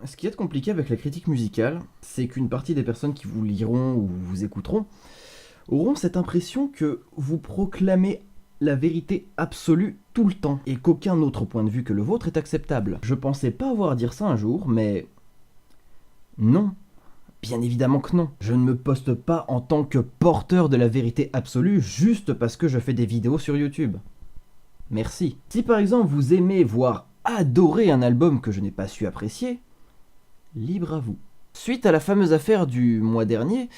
Ce qui est compliqué avec la critique musicale, c'est qu'une partie des personnes qui vous liront ou vous écouteront auront cette impression que vous proclamez la vérité absolue tout le temps, et qu'aucun autre point de vue que le vôtre est acceptable. Je pensais pas avoir à dire ça un jour, mais non. Bien évidemment que non. Je ne me poste pas en tant que porteur de la vérité absolue juste parce que je fais des vidéos sur YouTube. Merci. Si par exemple vous aimez, voire adorez un album que je n'ai pas su apprécier, libre à vous. Suite à la fameuse affaire du mois dernier,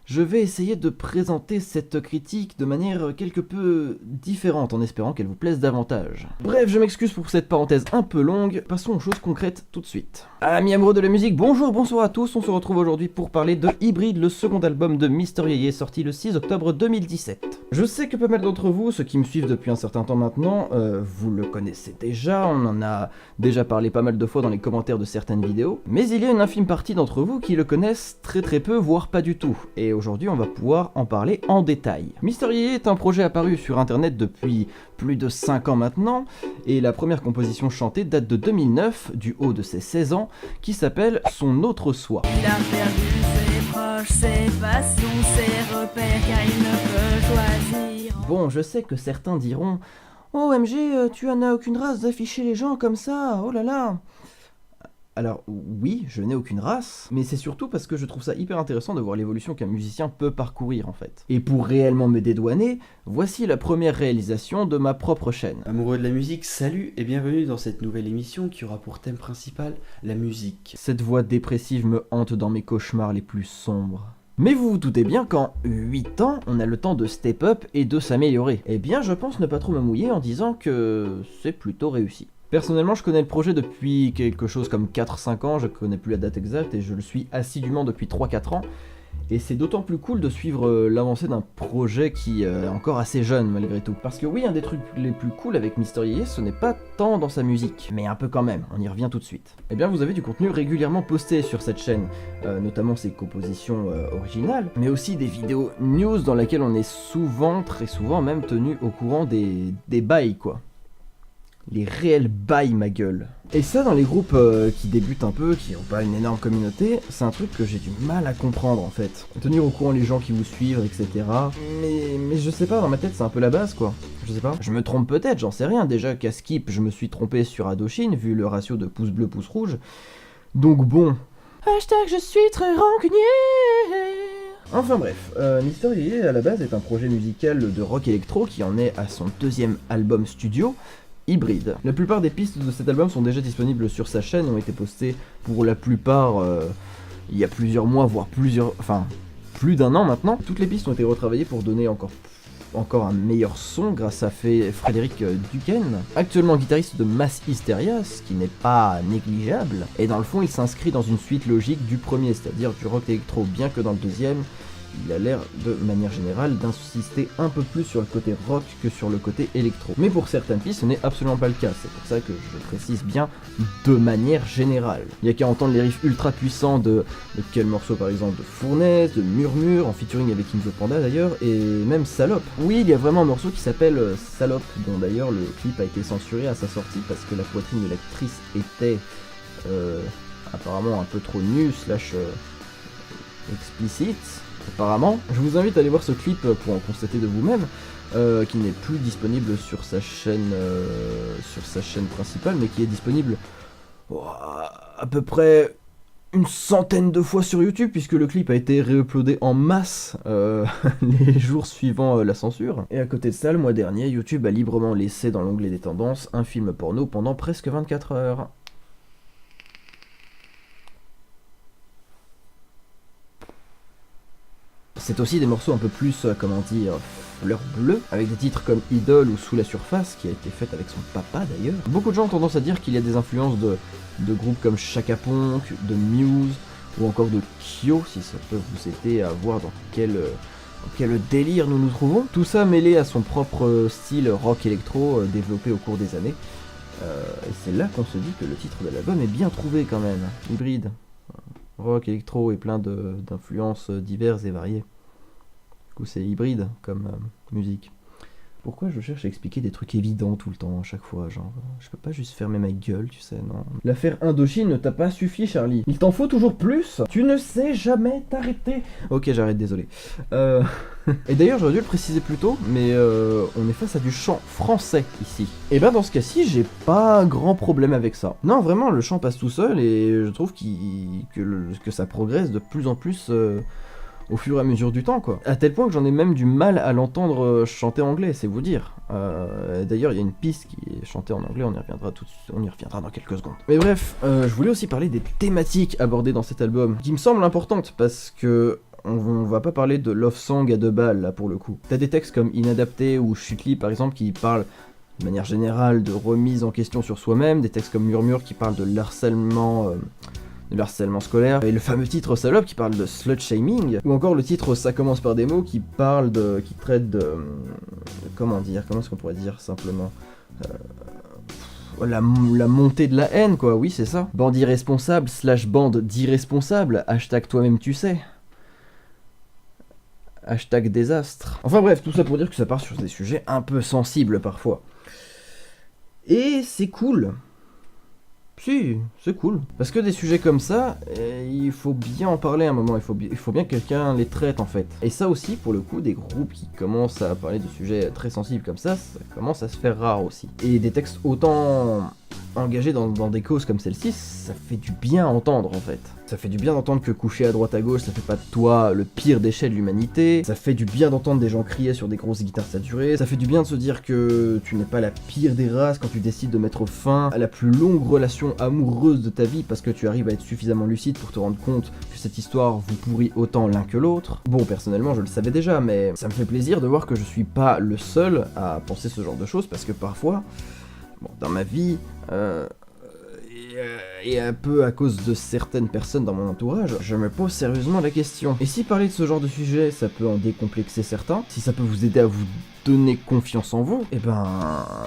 je vais essayer de présenter cette critique de manière quelque peu différente en espérant qu'elle vous plaise davantage. Bref, je m'excuse pour cette parenthèse un peu longue, passons aux choses concrètes tout de suite. Amis amoureux de la musique, bonjour, bonsoir à tous, on se retrouve aujourd'hui pour parler de Hybrid, le second album de Mister Yeye sorti le 6 octobre 2017. Je sais que pas mal d'entre vous, ceux qui me suivent depuis un certain temps maintenant, vous le connaissez déjà, on en a déjà parlé pas mal de fois dans les commentaires de certaines vidéos, mais il y a une infime partie d'entre vous qui le connaissent très peu, voire pas du tout, et aujourd'hui on va pouvoir en parler en détail. Mister Yeye est un projet apparu sur internet depuis plus de 5 ans maintenant, et la première composition chantée date de 2009, du haut de ses 16 ans, qui s'appelle Son autre soi. Il a perdu ses proches, ses passions, ses repères, car il ne peut choisir. Bon, je sais que certains diront « Oh MG, tu en as aucune race d'afficher les gens comme ça, oh là là !» Alors oui, je n'ai aucune race, mais c'est surtout parce que je trouve ça hyper intéressant de voir l'évolution qu'un musicien peut parcourir en fait. Et pour réellement me dédouaner, voici la première réalisation de ma propre chaîne. Amoureux de la musique, salut et bienvenue dans cette nouvelle émission qui aura pour thème principal la musique. Cette voix dépressive me hante dans mes cauchemars les plus sombres. Mais vous vous doutez bien qu'en 8 ans, on a le temps de step up et de s'améliorer. Eh bien, je pense ne pas trop me mouiller en disant que c'est plutôt réussi. Personnellement, je connais le projet depuis quelque chose comme 4-5 ans, je connais plus la date exacte et je le suis assidûment depuis 3-4 ans. Et c'est d'autant plus cool de suivre l'avancée d'un projet qui est encore assez jeune malgré tout. Parce que oui, un des trucs les plus cool avec Mister Yeye, ce n'est pas tant dans sa musique, mais un peu quand même, on y revient tout de suite. Eh bien vous avez du contenu régulièrement posté sur cette chaîne, notamment ses compositions originales, mais aussi des vidéos news dans lesquelles on est souvent, très souvent même tenu au courant des bails quoi. Les réels bails ma gueule. Et ça dans les groupes qui débutent un peu, qui n'ont pas une énorme communauté, c'est un truc que j'ai du mal à comprendre en fait. Tenir au courant les gens qui vous suivent, etc. Mais je sais pas, dans ma tête c'est un peu la base quoi. Je sais pas. Je me trompe peut-être, j'en sais rien. Déjà qu'à Skip je me suis trompé sur Adochine, vu le ratio de pouce bleu, pouce rouge. Donc bon. Hashtag je suis très rancunier. Enfin bref, Mister Yeye à la base est un projet musical de rock électro qui en est à son deuxième album studio, Hybrid. La plupart des pistes de cet album sont déjà disponibles sur sa chaîne et ont été postées pour la plupart il y a plusieurs mois, voire plus d'un an maintenant. Toutes les pistes ont été retravaillées pour donner encore un meilleur son grâce à Frédéric Duquesne, actuellement guitariste de Mass Hysteria, ce qui n'est pas négligeable. Et dans le fond, il s'inscrit dans une suite logique du premier, c'est-à-dire du rock électro, bien que dans le deuxième, il a l'air, de manière générale, d'insister un peu plus sur le côté rock que sur le côté électro. Mais pour certaines pistes, ce n'est absolument pas le cas, c'est pour ça que je précise bien de manière générale. Il y a qu'à entendre les riffs ultra puissants de quel morceau par exemple, de Fournaise, de Murmure, en featuring avec King the Panda d'ailleurs, et même Salope. Oui, il y a vraiment un morceau qui s'appelle Salope, dont d'ailleurs le clip a été censuré à sa sortie parce que la poitrine de l'actrice était apparemment un peu trop nue, explicite. Apparemment, je vous invite à aller voir ce clip pour en constater de vous-même, qui n'est plus disponible sur sa chaîne principale, mais qui est disponible à peu près une centaine de fois sur YouTube, puisque le clip a été réuploadé en masse les jours suivant la censure. Et à côté de ça, le mois dernier, YouTube a librement laissé dans l'onglet des tendances un film porno pendant presque 24 heures. C'est aussi des morceaux un peu plus, fleur bleue, avec des titres comme Idole ou Sous la surface, qui a été faite avec son papa d'ailleurs. Beaucoup de gens ont tendance à dire qu'il y a des influences de groupes comme Chaka Ponk, de Muse, ou encore de Kyo, si ça peut vous aider à voir dans quel délire nous nous trouvons. Tout ça mêlé à son propre style rock électro développé au cours des années. Et c'est là qu'on se dit que le titre de l'album est bien trouvé quand même. Hybride. Rock, électro et plein d'influences diverses et variées. Du coup c'est hybride comme musique. Pourquoi je cherche à expliquer des trucs évidents tout le temps, à chaque fois, genre, je peux pas juste fermer ma gueule, tu sais, non. L'affaire Indochine ne t'a pas suffi, Charlie. Il t'en faut toujours plus. Tu ne sais jamais t'arrêter. Ok, j'arrête, désolé. Et d'ailleurs, j'aurais dû le préciser plus tôt, mais on est face à du chant français ici. Et ben dans ce cas-ci, j'ai pas un grand problème avec ça. Non, vraiment, le chant passe tout seul et je trouve que ça progresse de plus en plus au fur et à mesure du temps, quoi. À tel point que j'en ai même du mal à l'entendre chanter anglais, c'est vous dire. D'ailleurs, il y a une piste qui est chantée en anglais, on y reviendra dans quelques secondes. Mais bref, je voulais aussi parler des thématiques abordées dans cet album, qui me semblent importantes, parce que on va pas parler de love song à deux balles, là, pour le coup. T'as des textes comme Inadapté ou Chutli, par exemple, qui parlent de manière générale de remise en question sur soi-même, des textes comme Murmure qui parlent de l'harcèlement scolaire, et le fameux titre Salope qui parle de slut shaming, ou encore le titre Ça commence par des mots qui traite de comment est-ce qu'on pourrait dire simplement la montée de la haine, quoi, oui c'est ça. Bande irresponsable / bande d'irresponsables, hashtag toi-même tu sais. Hashtag désastre. Enfin bref, tout ça pour dire que ça part sur des sujets un peu sensibles parfois. Et c'est cool. Si, c'est cool. Parce que des sujets comme ça, il faut bien en parler à un moment, il faut bien que quelqu'un les traite en fait. Et ça aussi, pour le coup, des groupes qui commencent à parler de sujets très sensibles comme ça commence à se faire rare aussi. Et des textes autant engagés dans des causes comme celle-ci, ça fait du bien à entendre en fait. Ça fait du bien d'entendre que coucher à droite à gauche, ça fait pas de toi le pire déchet de l'humanité. Ça fait du bien d'entendre des gens crier sur des grosses guitares saturées. Ça fait du bien de se dire que tu n'es pas la pire des races quand tu décides de mettre fin à la plus longue relation amoureuse de ta vie parce que tu arrives à être suffisamment lucide pour te rendre compte que cette histoire vous pourrit autant l'un que l'autre. Bon, personnellement, je le savais déjà, mais ça me fait plaisir de voir que je suis pas le seul à penser ce genre de choses parce que parfois, bon, dans ma vie, et un peu à cause de certaines personnes dans mon entourage, je me pose sérieusement la question. Et si parler de ce genre de sujet, ça peut en décomplexer certains, si ça peut vous aider à vous donner confiance en vous, et ben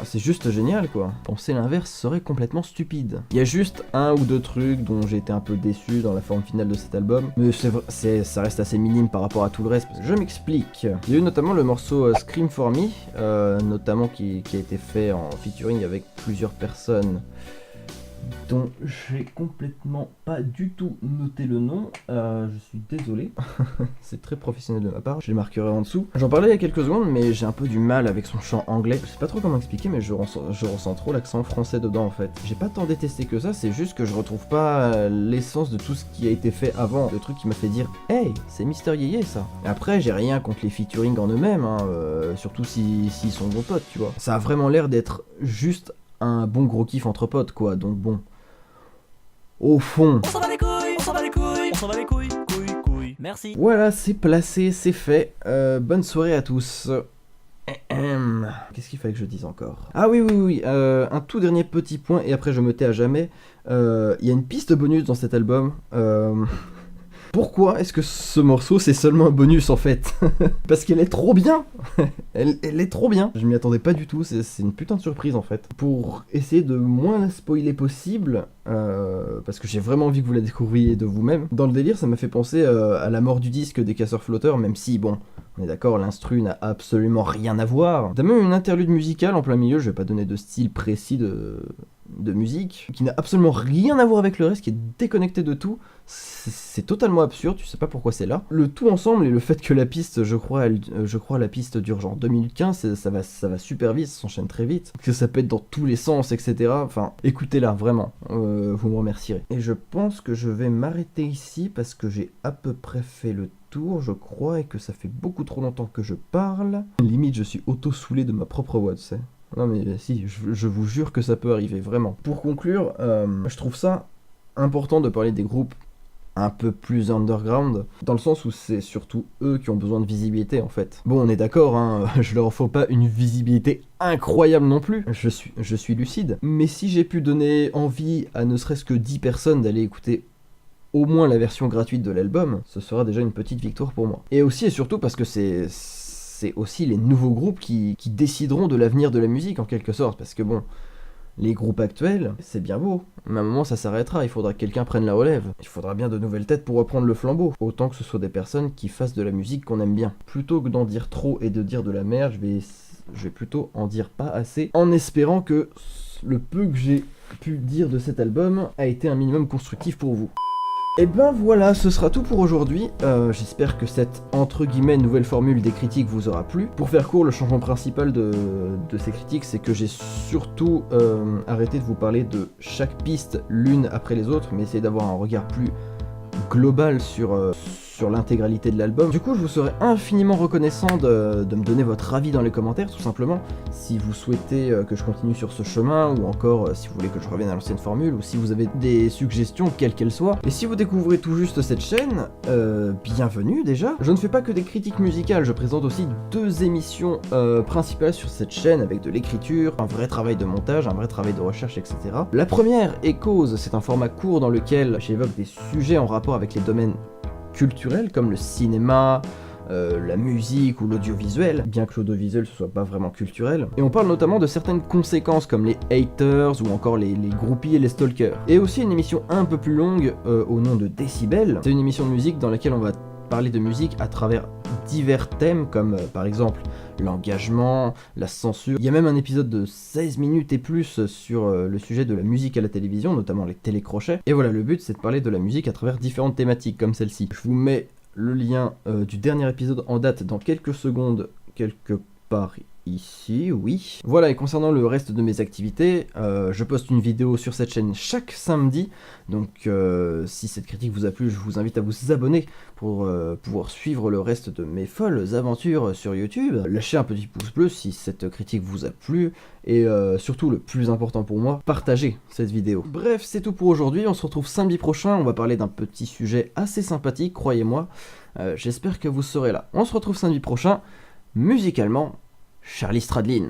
c'est juste génial quoi. Penser l'inverse serait complètement stupide. Il y a juste un ou deux trucs dont j'ai été un peu déçu dans la forme finale de cet album, mais ça reste assez minime par rapport à tout le reste. Je m'explique. Il y a eu notamment le morceau Scream for Me, notamment qui a été fait en featuring avec plusieurs personnes dont j'ai complètement pas du tout noté le nom, je suis désolé, c'est très professionnel de ma part, je les marquerai en dessous. J'en parlais il y a quelques secondes, mais j'ai un peu du mal avec son chant anglais, je sais pas trop comment expliquer, mais je ressens trop l'accent français dedans en fait. J'ai pas tant détesté que ça, c'est juste que je retrouve pas l'essence de tout ce qui a été fait avant, le truc qui m'a fait dire « Hey, c'est Mister Yeye ça !» Et après, j'ai rien contre les featuring en eux-mêmes, surtout s'ils sont bons potes, tu vois. Ça a vraiment l'air d'être juste un bon gros kiff entre potes quoi, donc bon. Au fond. On s'en bat les couilles, on s'en bat les couilles, on s'en bat les couilles, couilles. Merci. Voilà, c'est placé, c'est fait. Bonne soirée à tous. Qu'est-ce qu'il fallait que je dise encore ? Ah oui, un tout dernier petit point, et après je me tais à jamais. Il y a une piste bonus dans cet album. Pourquoi est-ce que ce morceau c'est seulement un bonus en fait ? Parce qu'elle est trop bien. elle est trop bien. Je m'y attendais pas du tout, c'est une putain de surprise en fait. Pour essayer de moins la spoiler possible, parce que j'ai vraiment envie que vous la découvriez de vous-même. Dans le délire, ça m'a fait penser à la mort du disque des Casseurs Flotteurs, même si bon, on est d'accord, l'instru n'a absolument rien à voir. T'as même une interlude musicale en plein milieu, je vais pas donner de style précis de musique, qui n'a absolument rien à voir avec le reste, qui est déconnecté de tout. C'est totalement absurde, tu sais pas pourquoi c'est là. Le tout ensemble et le fait que la piste, je crois la piste dure genre 2 minutes 15, ça va super vite, ça s'enchaîne très vite, que ça peut être dans tous les sens, etc. Enfin, écoutez-la, vraiment, vous me remercierez. Et je pense que je vais m'arrêter ici parce que j'ai à peu près fait le tour, je crois, et que ça fait beaucoup trop longtemps que je parle. Limite, je suis auto-saoulé de ma propre voix, tu sais. Non mais si, je vous jure que ça peut arriver, vraiment. Pour conclure, je trouve ça important de parler des groupes un peu plus underground, dans le sens où c'est surtout eux qui ont besoin de visibilité en fait. Bon, on est d'accord, hein, je leur faut pas une visibilité incroyable non plus, je suis lucide, mais si j'ai pu donner envie à ne serait-ce que 10 personnes d'aller écouter au moins la version gratuite de l'album, ce sera déjà une petite victoire pour moi. Et aussi et surtout parce que c'est aussi les nouveaux groupes qui décideront de l'avenir de la musique en quelque sorte, parce que bon, les groupes actuels, c'est bien beau, mais à un moment ça s'arrêtera, il faudra que quelqu'un prenne la relève. Il faudra bien de nouvelles têtes pour reprendre le flambeau. Autant que ce soit des personnes qui fassent de la musique qu'on aime bien. Plutôt que d'en dire trop et de dire de la merde, je vais plutôt en dire pas assez, en espérant que le peu que j'ai pu dire de cet album a été un minimum constructif pour vous. Et ben voilà, ce sera tout pour aujourd'hui. J'espère que cette entre guillemets nouvelle formule des critiques vous aura plu. Pour faire court, le changement principal de ces critiques, c'est que j'ai surtout arrêté de vous parler de chaque piste l'une après les autres, mais essayer d'avoir un regard plus global sur l'intégralité de l'album. Du coup, je vous serais infiniment reconnaissant de me donner votre avis dans les commentaires, tout simplement, si vous souhaitez que je continue sur ce chemin, ou encore si vous voulez que je revienne à l'ancienne formule, ou si vous avez des suggestions, quelles qu'elles soient. Et si vous découvrez tout juste cette chaîne, bienvenue déjà. Je ne fais pas que des critiques musicales, je présente aussi 2 émissions principales sur cette chaîne, avec de l'écriture, un vrai travail de montage, un vrai travail de recherche, etc. La première est Cause, c'est un format court dans lequel j'évoque des sujets en rapport avec les domaines culturels comme le cinéma, la musique ou l'audiovisuel, bien que l'audiovisuel ce soit pas vraiment culturel. Et on parle notamment de certaines conséquences comme les haters ou encore les groupies et les stalkers. Et aussi une émission un peu plus longue au nom de Décibel. C'est une émission de musique dans laquelle on va parler de musique à travers divers thèmes comme par exemple l'engagement, la censure. Il y a même un épisode de 16 minutes et plus sur le sujet de la musique à la télévision, notamment les télécrochets. Et voilà, le but c'est de parler de la musique à travers différentes thématiques comme celle-ci. Je vous mets le lien du dernier épisode en date dans quelques secondes, quelque part ici, oui. Voilà, et concernant le reste de mes activités, je poste une vidéo sur cette chaîne chaque samedi, donc si cette critique vous a plu, je vous invite à vous abonner pour pouvoir suivre le reste de mes folles aventures sur YouTube. Lâchez un petit pouce bleu si cette critique vous a plu, et surtout le plus important pour moi, partagez cette vidéo. Bref, c'est tout pour aujourd'hui, on se retrouve samedi prochain, on va parler d'un petit sujet assez sympathique, croyez-moi. J'espère que vous serez là. On se retrouve samedi prochain, musicalement, Charlie Stradlin.